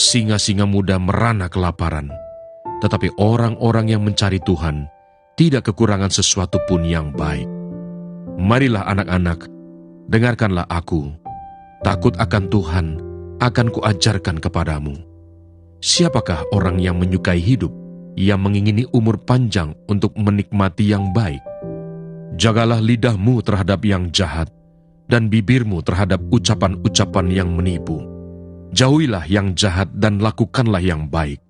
Singa-singa muda merana kelaparan, tetapi orang-orang yang mencari Tuhan tidak kekurangan sesuatu pun yang baik. Marilah anak-anak, dengarkanlah aku. Takut akan Tuhan akan kuajarkan kepadamu. Siapakah orang yang menyukai hidup, yang mengingini umur panjang untuk menikmati yang baik? Jagalah lidahmu terhadap yang jahat, dan bibirmu terhadap ucapan-ucapan yang menipu. Jauhilah yang jahat dan lakukanlah yang baik.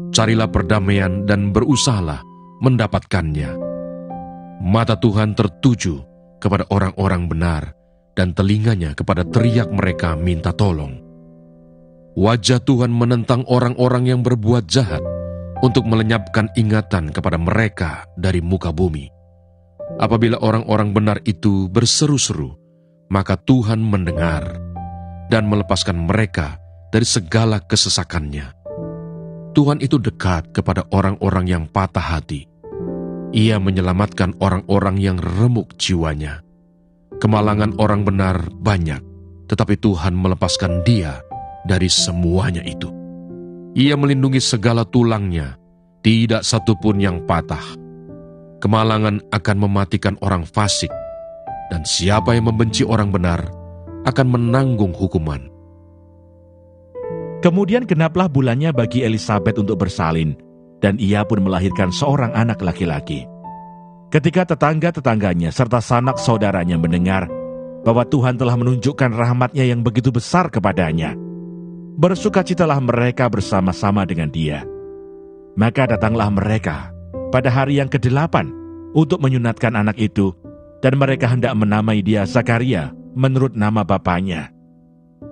Carilah perdamaian dan berusahalah mendapatkannya. Mata Tuhan tertuju kepada orang-orang benar, dan telinganya kepada teriak mereka minta tolong. Wajah Tuhan menentang orang-orang yang berbuat jahat untuk melenyapkan ingatan kepada mereka dari muka bumi. Apabila orang-orang benar itu berseru-seru, maka Tuhan mendengar dan melepaskan mereka dari segala kesesakannya. Tuhan itu dekat kepada orang-orang yang patah hati. Ia menyelamatkan orang-orang yang remuk jiwanya. Kemalangan orang benar banyak, tetapi Tuhan melepaskan dia dari semuanya itu. Ia melindungi segala tulangnya, tidak satu pun yang patah. Kemalangan akan mematikan orang fasik, dan siapa yang membenci orang benar akan menanggung hukuman. Kemudian genaplah bulannya bagi Elisabet untuk bersalin, dan ia pun melahirkan seorang anak laki-laki. Ketika tetangga-tetangganya serta sanak saudaranya mendengar bahwa Tuhan telah menunjukkan rahmat-Nya yang begitu besar kepadanya, bersukacitalah mereka bersama-sama dengan dia. Maka datanglah mereka pada hari yang ke-8 untuk menyunatkan anak itu, dan mereka hendak menamai dia Zakaria menurut nama bapaknya.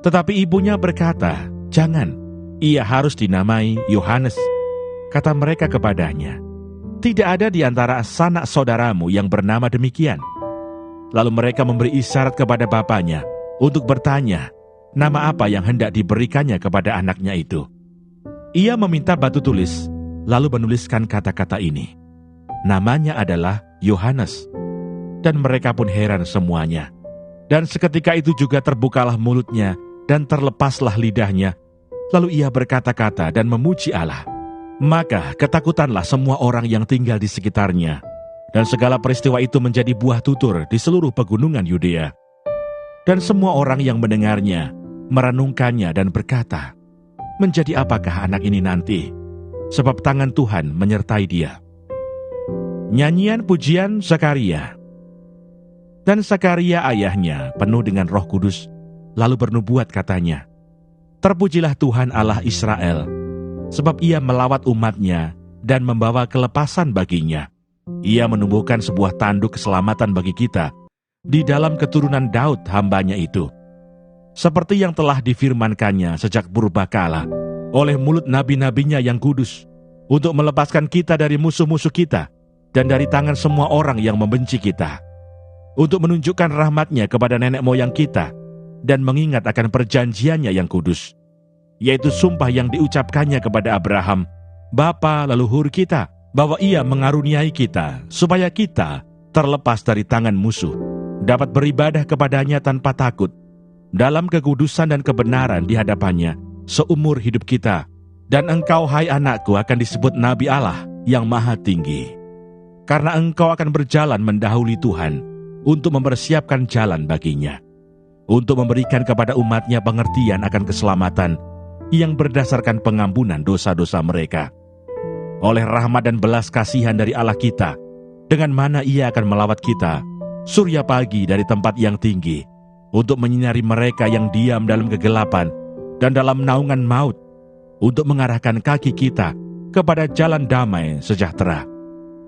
Tetapi ibunya berkata, "Jangan, ia harus dinamai Yohanes." Kata mereka kepadanya, "Tidak ada di antara sanak saudaramu yang bernama demikian." Lalu mereka memberi isyarat kepada bapaknya untuk bertanya nama apa yang hendak diberikannya kepada anaknya itu. Ia meminta batu tulis, lalu menuliskan kata-kata ini, "Namanya adalah Yohanes." Dan mereka pun heran semuanya. Dan seketika itu juga terbukalah mulutnya dan terlepaslah lidahnya. Lalu ia berkata-kata dan memuji Allah. Maka ketakutanlah semua orang yang tinggal di sekitarnya, dan segala peristiwa itu menjadi buah tutur di seluruh pegunungan Yudea. Dan semua orang yang mendengarnya merenungkannya dan berkata, "Menjadi apakah anak ini nanti? Sebab tangan Tuhan menyertai dia." Nyanyian pujian Zakaria. Dan Zakaria ayahnya penuh dengan Roh Kudus, lalu bernubuat katanya, "Terpujilah Tuhan Allah Israel, sebab ia melawat umat-Nya dan membawa kelepasan baginya. Ia menumbuhkan sebuah tanduk keselamatan bagi kita di dalam keturunan Daud hamba-Nya itu, seperti yang telah difirmankannya sejak purbakala oleh mulut nabi-nabinya yang kudus, untuk melepaskan kita dari musuh-musuh kita dan dari tangan semua orang yang membenci kita, untuk menunjukkan rahmat-Nya kepada nenek moyang kita dan mengingat akan perjanjiannya yang kudus, yaitu sumpah yang diucapkannya kepada Abraham, bapa leluhur kita, bahwa ia mengaruniai kita, supaya kita terlepas dari tangan musuh, dapat beribadah kepadanya tanpa takut, dalam kekudusan dan kebenaran di hadapannya, seumur hidup kita. Dan engkau, hai anakku, akan disebut Nabi Allah yang Maha Tinggi, karena engkau akan berjalan mendahului Tuhan, untuk mempersiapkan jalan baginya, untuk memberikan kepada umat-Nya pengertian akan keselamatan, yang berdasarkan pengampunan dosa-dosa mereka. Oleh rahmat dan belas kasihan dari Allah kita, dengan mana Ia akan melawat kita, surya pagi dari tempat yang tinggi, untuk menyinari mereka yang diam dalam kegelapan dan dalam naungan maut, untuk mengarahkan kaki kita kepada jalan damai sejahtera.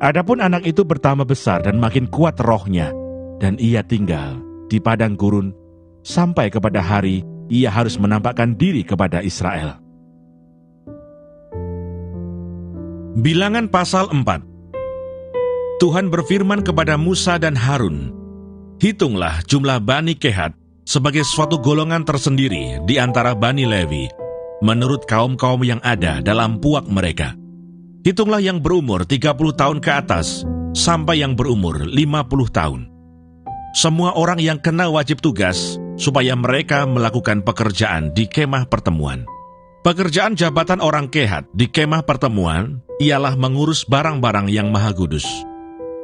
Adapun anak itu bertambah besar dan makin kuat rohnya, dan ia tinggal di padang gurun, sampai kepada hari ia harus menampakkan diri kepada Israel. Bilangan pasal 4. Tuhan berfirman kepada Musa dan Harun, "Hitunglah jumlah Bani Kehat sebagai suatu golongan tersendiri di antara Bani Lewi, menurut kaum-kaum yang ada dalam puak mereka. Hitunglah yang berumur 30 tahun ke atas, sampai yang berumur 50 tahun. Semua orang yang kena wajib tugas, supaya mereka melakukan pekerjaan di kemah pertemuan. Pekerjaan jabatan orang Kehat di kemah pertemuan ialah mengurus barang-barang yang maha kudus.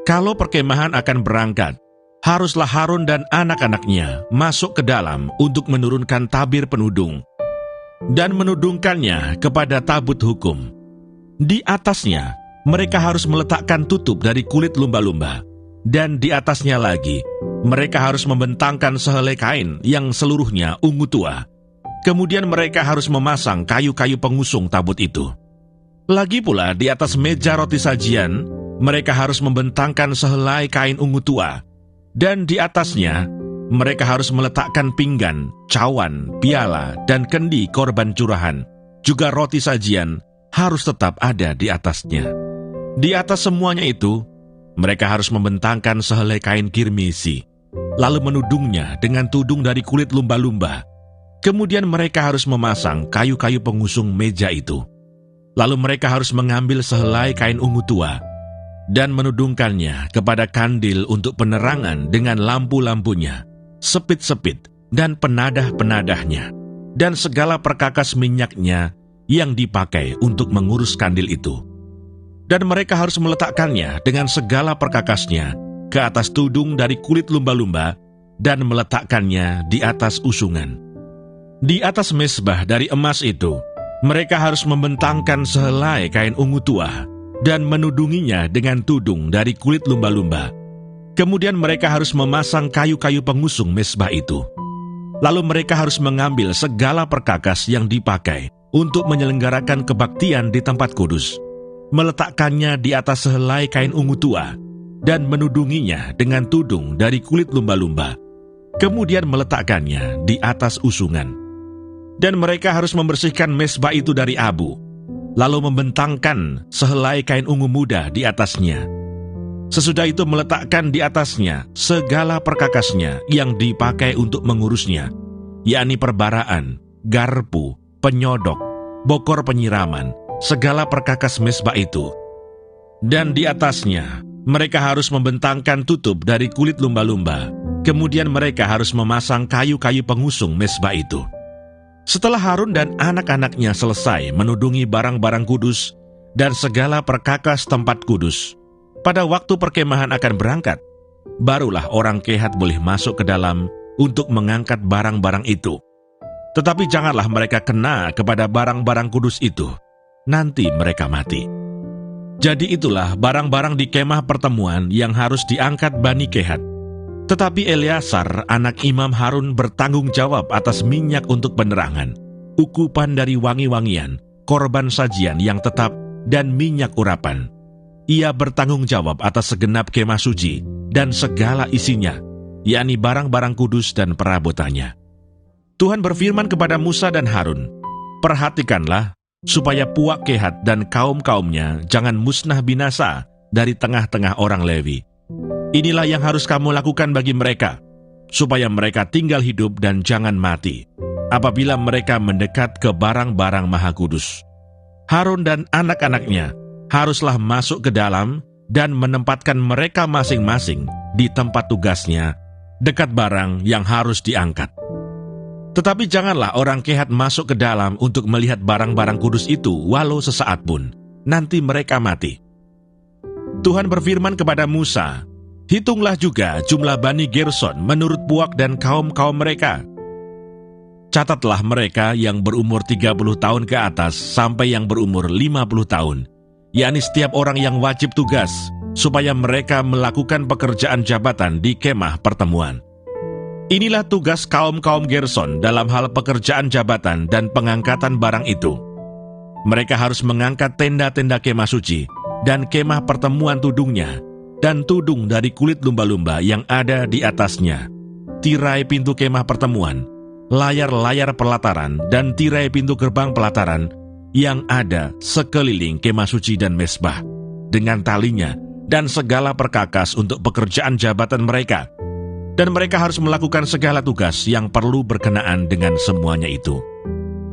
Kalau perkemahan akan berangkat, haruslah Harun dan anak-anaknya masuk ke dalam untuk menurunkan tabir penudung dan menudungkannya kepada tabut hukum. Di atasnya, mereka harus meletakkan tutup dari kulit lumba-lumba, dan di atasnya lagi, mereka harus membentangkan sehelai kain yang seluruhnya ungu tua. Kemudian mereka harus memasang kayu-kayu pengusung tabut itu. Lagi pula di atas meja roti sajian, mereka harus membentangkan sehelai kain ungu tua, dan di atasnya, mereka harus meletakkan pinggan, cawan, piala, dan kendi korban curahan. Juga roti sajian harus tetap ada di atasnya. Di atas semuanya itu, mereka harus membentangkan sehelai kain kirmisi, lalu menudungnya dengan tudung dari kulit lumba-lumba. Kemudian mereka harus memasang kayu-kayu pengusung meja itu. Lalu mereka harus mengambil sehelai kain ungu tua dan menudungkannya kepada kandil untuk penerangan dengan lampu-lampunya, sepit-sepit dan penadah-penadahnya, dan segala perkakas minyaknya yang dipakai untuk mengurus kandil itu. Dan mereka harus meletakkannya dengan segala perkakasnya ke atas tudung dari kulit lumba-lumba dan meletakkannya di atas usungan. Di atas mezbah dari emas itu, mereka harus membentangkan sehelai kain ungu tua dan menudunginya dengan tudung dari kulit lumba-lumba. Kemudian mereka harus memasang kayu-kayu pengusung mezbah itu. Lalu mereka harus mengambil segala perkakas yang dipakai untuk menyelenggarakan kebaktian di tempat kudus, meletakkannya di atas sehelai kain ungu tua, dan menudunginya dengan tudung dari kulit lumba-lumba. Kemudian meletakkannya di atas usungan. Dan mereka harus membersihkan mezbah itu dari abu, lalu membentangkan sehelai kain ungu muda di atasnya. Sesudah itu meletakkan di atasnya segala perkakasnya yang dipakai untuk mengurusnya, yakni perbaraan, garpu, penyodok, bokor penyiraman, segala perkakas mezbah itu. Dan di atasnya, mereka harus membentangkan tutup dari kulit lumba-lumba. Kemudian mereka harus memasang kayu-kayu pengusung mezbah itu. Setelah Harun dan anak-anaknya selesai menudungi barang-barang kudus dan segala perkakas tempat kudus, pada waktu perkemahan akan berangkat, barulah orang Kehat boleh masuk ke dalam untuk mengangkat barang-barang itu. Tetapi janganlah mereka kena kepada barang-barang kudus itu, nanti mereka mati. Jadi itulah barang-barang di kemah pertemuan yang harus diangkat Bani Kehat. Tetapi Eleazar, anak Imam Harun, bertanggung jawab atas minyak untuk penerangan, ukupan dari wangi-wangian, korban sajian yang tetap, dan minyak urapan. Ia bertanggung jawab atas segenap kemah suci dan segala isinya, yakni barang-barang kudus dan perabotannya. Tuhan berfirman kepada Musa dan Harun, "Perhatikanlah, supaya puak Kehat dan kaum-kaumnya jangan musnah binasa dari tengah-tengah orang Lewi. Inilah yang harus kamu lakukan bagi mereka, supaya mereka tinggal hidup dan jangan mati, apabila mereka mendekat ke barang-barang maha kudus. Harun dan anak-anaknya haruslah masuk ke dalam dan menempatkan mereka masing-masing di tempat tugasnya, dekat barang yang harus diangkat. Tetapi janganlah orang Kehat masuk ke dalam untuk melihat barang-barang kudus itu walau sesaat pun, nanti mereka mati." Tuhan berfirman kepada Musa, "Hitunglah juga jumlah Bani Gerson menurut puak dan kaum-kaum mereka. Catatlah mereka yang berumur 30 tahun ke atas sampai yang berumur 50 tahun, yakni setiap orang yang wajib tugas, supaya mereka melakukan pekerjaan jabatan di kemah pertemuan. Inilah tugas kaum-kaum Gerson dalam hal pekerjaan jabatan dan pengangkatan barang itu. Mereka harus mengangkat tenda-tenda kemah suci dan kemah pertemuan tudungnya, dan tudung dari kulit lumba-lumba yang ada di atasnya, tirai pintu kemah pertemuan, layar-layar pelataran, dan tirai pintu gerbang pelataran yang ada sekeliling kemah suci dan mezbah, dengan talinya dan segala perkakas untuk pekerjaan jabatan mereka. Dan mereka harus melakukan segala tugas yang perlu berkenaan dengan semuanya itu.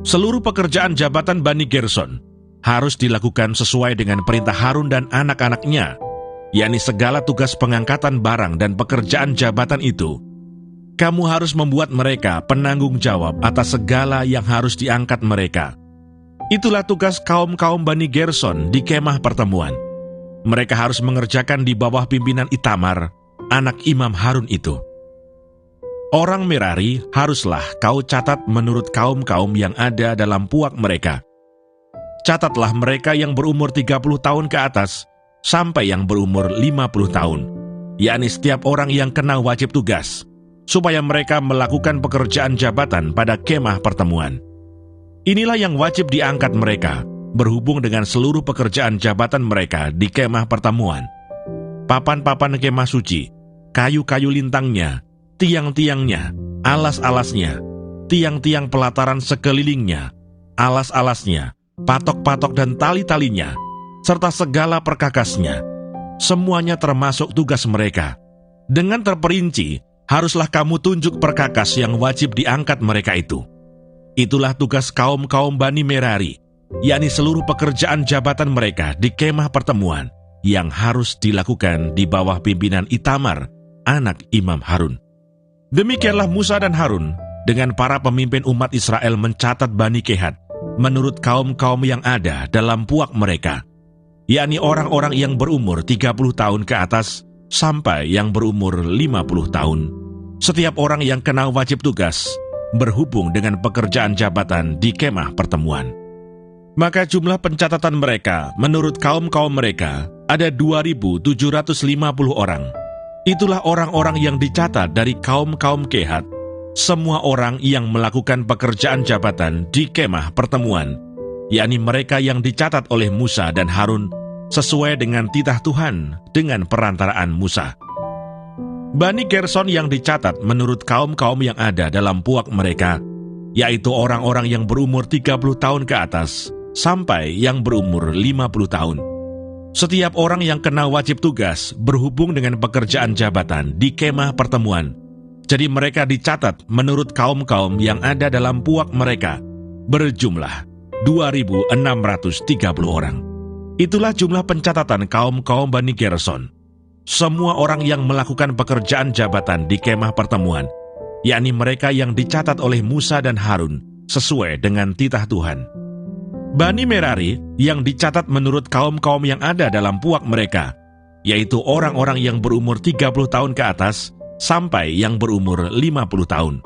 Seluruh pekerjaan jabatan Bani Gerson harus dilakukan sesuai dengan perintah Harun dan anak-anaknya, yakni segala tugas pengangkatan barang dan pekerjaan jabatan itu. Kamu harus membuat mereka penanggung jawab atas segala yang harus diangkat mereka. Itulah tugas kaum-kaum Bani Gerson di kemah pertemuan. Mereka harus mengerjakan di bawah pimpinan Itamar, anak Imam Harun itu. Orang Merari haruslah kau catat menurut kaum-kaum yang ada dalam puak mereka. Catatlah mereka yang berumur 30 tahun ke atas sampai yang berumur 50 tahun, yakni setiap orang yang kena wajib tugas, supaya mereka melakukan pekerjaan jabatan pada kemah pertemuan. Inilah yang wajib diangkat mereka, berhubung dengan seluruh pekerjaan jabatan mereka di kemah pertemuan. Papan-papan kemah suci, kayu-kayu lintangnya, tiang-tiangnya, alas-alasnya, tiang-tiang pelataran sekelilingnya, alas-alasnya, patok-patok dan tali-talinya, serta segala perkakasnya. Semuanya termasuk tugas mereka. Dengan terperinci, haruslah kamu tunjuk perkakas yang wajib diangkat mereka itu. Itulah tugas kaum-kaum Bani Merari, yakni seluruh pekerjaan jabatan mereka di kemah pertemuan yang harus dilakukan di bawah pimpinan Itamar, anak Imam Harun. Demikianlah Musa dan Harun dengan para pemimpin umat Israel mencatat Bani Kehat menurut kaum-kaum yang ada dalam puak mereka, yakni orang-orang yang berumur 30 tahun ke atas sampai yang berumur 50 tahun. Setiap orang yang kena wajib tugas berhubung dengan pekerjaan jabatan di kemah pertemuan. Maka jumlah pencatatan mereka menurut kaum-kaum mereka ada 2.750 orang. Itulah orang-orang yang dicatat dari kaum-kaum Kehat, semua orang yang melakukan pekerjaan jabatan di kemah pertemuan, yakni mereka yang dicatat oleh Musa dan Harun sesuai dengan titah Tuhan dengan perantaraan Musa. Bani Gerson yang dicatat menurut kaum-kaum yang ada dalam puak mereka, yaitu orang-orang yang berumur 30 tahun ke atas sampai yang berumur 50 tahun. Setiap orang yang kena wajib tugas berhubung dengan pekerjaan jabatan di kemah pertemuan. Jadi mereka dicatat menurut kaum-kaum yang ada dalam puak mereka, berjumlah 2.630 orang. Itulah jumlah pencatatan kaum-kaum Bani Gerson. Semua orang yang melakukan pekerjaan jabatan di kemah pertemuan, yakni mereka yang dicatat oleh Musa dan Harun sesuai dengan titah Tuhan. Bani Merari yang dicatat menurut kaum-kaum yang ada dalam puak mereka, yaitu orang-orang yang berumur 30 tahun ke atas sampai yang berumur 50 tahun.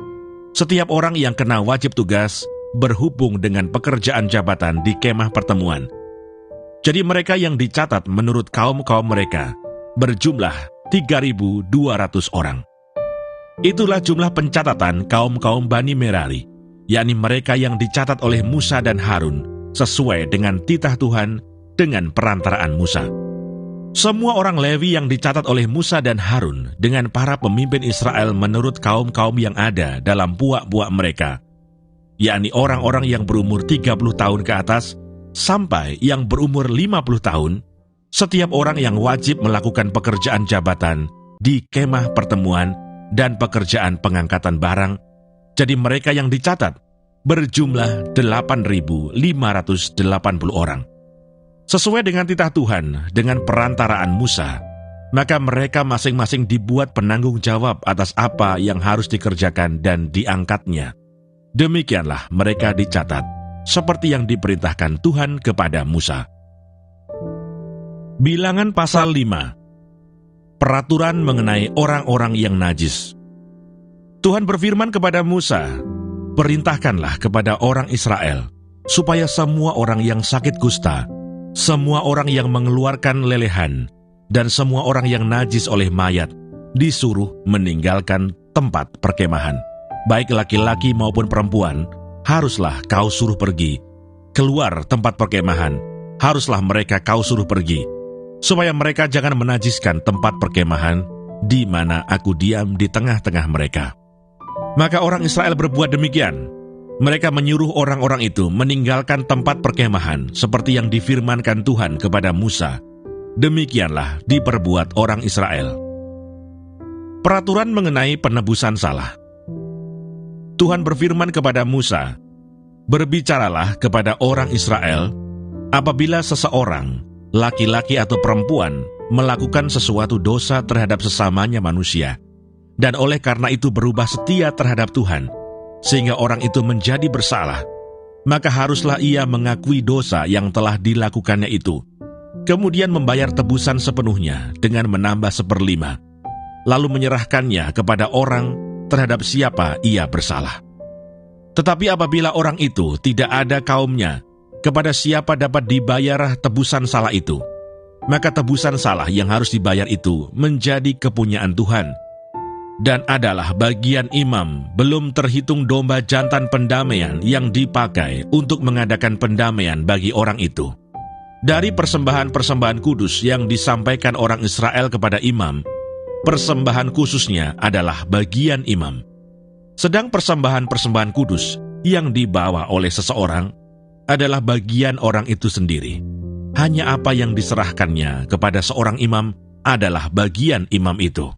Setiap orang yang kena wajib tugas berhubung dengan pekerjaan jabatan di kemah pertemuan. Jadi mereka yang dicatat menurut kaum-kaum mereka berjumlah 3.200 orang. Itulah jumlah pencatatan kaum-kaum Bani Merari, yakni mereka yang dicatat oleh Musa dan Harun sesuai dengan titah Tuhan dengan perantaraan Musa. Semua orang Lewi yang dicatat oleh Musa dan Harun dengan para pemimpin Israel menurut kaum-kaum yang ada dalam puak-puak mereka, yakni orang-orang yang berumur 30 tahun ke atas sampai yang berumur 50 tahun, setiap orang yang wajib melakukan pekerjaan jabatan di kemah pertemuan dan pekerjaan pengangkatan barang, jadi mereka yang dicatat berjumlah 8.580 orang. Sesuai dengan titah Tuhan dengan perantaraan Musa, maka mereka masing-masing dibuat penanggung jawab atas apa yang harus dikerjakan dan diangkatnya. Demikianlah mereka dicatat, seperti yang diperintahkan Tuhan kepada Musa. Bilangan pasal 5. Peraturan mengenai orang-orang yang najis. Tuhan berfirman kepada Musa, "Perintahkanlah kepada orang Israel, supaya semua orang yang sakit kusta, semua orang yang mengeluarkan lelehan, dan semua orang yang najis oleh mayat, disuruh meninggalkan tempat perkemahan. Baik laki-laki maupun perempuan, haruslah kau suruh pergi. Keluar tempat perkemahan, haruslah mereka kau suruh pergi, supaya mereka jangan menajiskan tempat perkemahan di mana aku diam di tengah-tengah mereka." Maka orang Israel berbuat demikian. Mereka menyuruh orang-orang itu meninggalkan tempat perkemahan seperti yang difirmankan Tuhan kepada Musa. Demikianlah diperbuat orang Israel. Peraturan mengenai penebusan salah. Tuhan berfirman kepada Musa, "Berbicaralah kepada orang Israel, apabila seseorang, laki-laki atau perempuan, melakukan sesuatu dosa terhadap sesamanya manusia, dan oleh karena itu berubah setia terhadap Tuhan, sehingga orang itu menjadi bersalah, maka haruslah ia mengakui dosa yang telah dilakukannya itu, kemudian membayar tebusan sepenuhnya dengan menambah 1/5, lalu menyerahkannya kepada orang terhadap siapa ia bersalah. Tetapi apabila orang itu tidak ada kaumnya, kepada siapa dapat dibayar tebusan salah itu, maka tebusan salah yang harus dibayar itu menjadi kepunyaan Tuhan, dan adalah bagian imam, belum terhitung domba jantan pendamaian yang dipakai untuk mengadakan pendamaian bagi orang itu. Dari persembahan-persembahan kudus yang disampaikan orang Israel kepada imam, persembahan khususnya adalah bagian imam. Sedang persembahan-persembahan kudus yang dibawa oleh seseorang adalah bagian orang itu sendiri. Hanya apa yang diserahkannya kepada seorang imam adalah bagian imam itu.